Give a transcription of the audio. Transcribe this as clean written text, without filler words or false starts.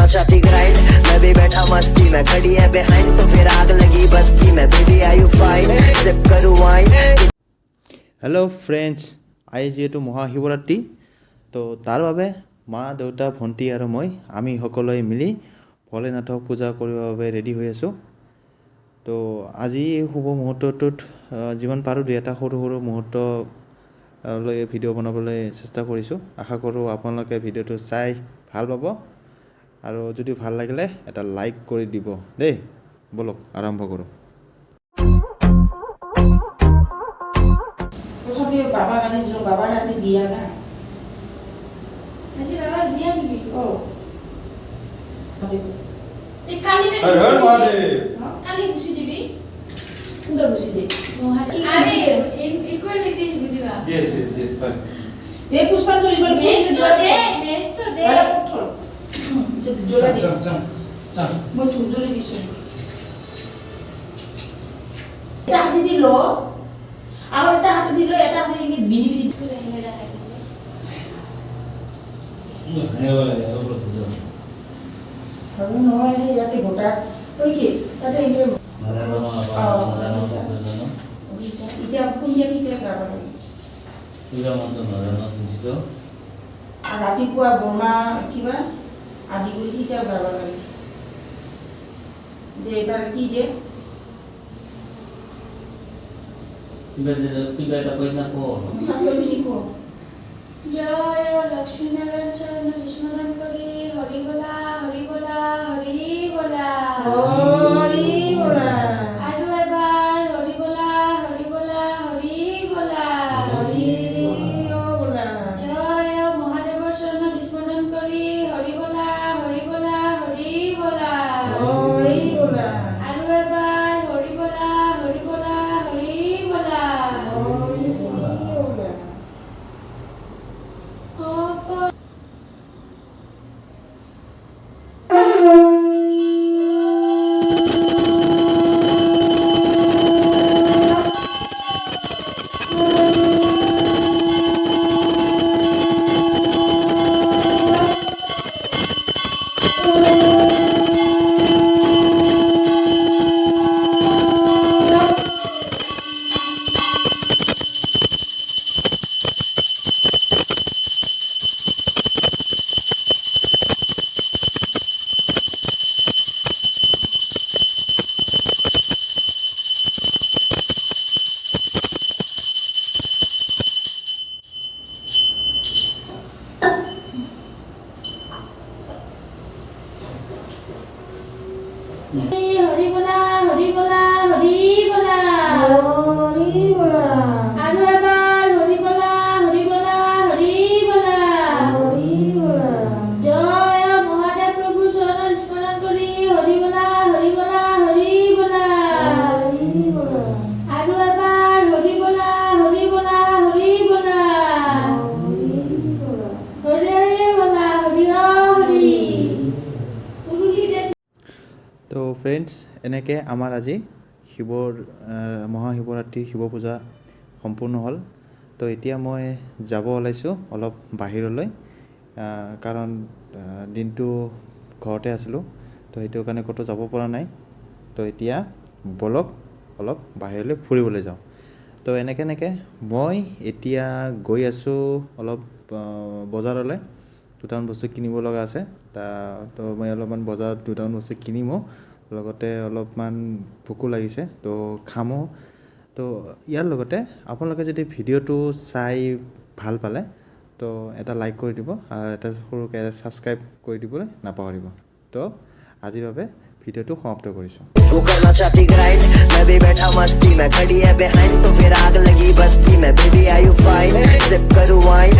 चाहती ग्राइंड मैं भी बैठा मस्ती में खड़ी है बिहाइंड तो फिर आग लगी बस्ती में baby are you fine sip करूं वाइन হেল্ল' ফ্ৰেণ্ডছ আজি যিহেতু মহাশিৱৰাত্ৰি তো তাৰ বাবে মা দেউতা ভণ্টি আৰু মই আমি সকলোৱে মিলি ভোলেনাথক পূজা কৰিবৰ বাবে ৰেডি হৈ আছোঁ তো আজি এই শুভ মুহূৰ্তটোত যিমান পাৰোঁ দুই এটা সৰু সৰু মুহূৰ্ত লৈ ভিডিঅ' বনাবলৈ চেষ্টা কৰিছোঁ আশা কৰোঁ আপোনালোকে ভিডিঅ'টো চাই ভাল পাব আৰু যদি ভাল লাগিলে এটা লাইক কৰি দিব দেই বলক আৰম্ভ কৰোঁ বাবা কালি ছিল বাবার আজি বিয়া না আজি বাবার বিয়া নাকি ও তে কালি বের কালি গুছি দিবি কোনটা বসি দে আমি ইকুয়াল লিখতে বুঝিবা yes fine দে পুষ্পাঞ্জলি বল মেস তো দে জোলা দি চল মই চুজলি দিছো এটা হাতে দিল আর এটা হাতে দিল এটা হাতে নিয়ে বিড়ি বিড়ি চলে হেনে দেখাই আমি নয় যাতে গোটা ওই কি তাতে এই এটা কোন জায়গা থেকে কারণ আর ৰাতিপুৱা বোমা কিবা আদি কৰি সিটা গাব লাগে যে এবাৰ কি যে কিবা এটা কই না কো আসলে কি কো জয় লক্ষ্মী নারায়ণ চরণ বিস্মরণ করি হরি বলা হরি বলা হরি বলা হরি বলা আৰু এবাৰ হৰি বলা হৰি বলা হৰি বলা হৰি বলা জয় মহাদেৱৰ চৰণ বিস্মৰণ কৰি হৰি বলা হৰি বলা হৰি বলা হৰি বলা আৰু এবাৰ হৰি বলা হৰি বলা হৰি বলা হৰি বলা হৰি বলা হৰি বলা হৰি বলা হৰি বলা আৰু এবাৰ হৰি বলা হৰি বলা হৰি বলা হৰি বলা জয় মহাদেৱ প্ৰভুৰ চৰণ স্মৰণ কৰি হৰি বলা হৰি বলা হৰি বলা হৰি বলা আৰু এবাৰ হৰি বলা হৰি বলা হৰি বলা হৰি বলা হৰি হৰি বলা হৰি হৰি উৰুলি দে তো ফ্ৰেণ্ডছ এনেকৈ আমাৰ আজি মহাশিৱৰাত্ৰি শিৱ পূজা সম্পূৰ্ণ হ'ল তো এতিয়া মই যাব ওলাইছোঁ অলপ বাহিৰলৈ কাৰণ দিনটো ঘৰতে আছিলোঁ তো সেইটো কাৰণে ক'তো যাব পৰা নাই তো এতিয়া বলক অলপ বাহিৰলৈ ফুৰিবলৈ যাওঁ তো এনেকৈ মই এতিয়া গৈ আছোঁ অলপ বজাৰলৈ দুটামান বস্তু কিনিব লগা আছে তো মই অলপমান বজাৰত দুটামান বস্তু কিনিমো লগতে অলপমান ভোকো লাগিছে তো খামো তো ইয়াৰ লগতে আপোনালোকে যদি ভিডিঅ'টো চাই ভাল পালে তো এটা লাইক কৰি দিব আৰু এটা সৰুকৈ ছাবস্ক্ৰাইব কৰি দিবলৈ নাপাহৰিব তো আজিৰ বাবে ভিডিঅ'টো সমাপ্ত কৰিছোঁ वो करना चाहती ग्राइंड मैं भी बैठा मस्ती में खड़ी है बिहाइंड तो फिर आग लगी बस्ती में baby are you fine sip करूं वाइन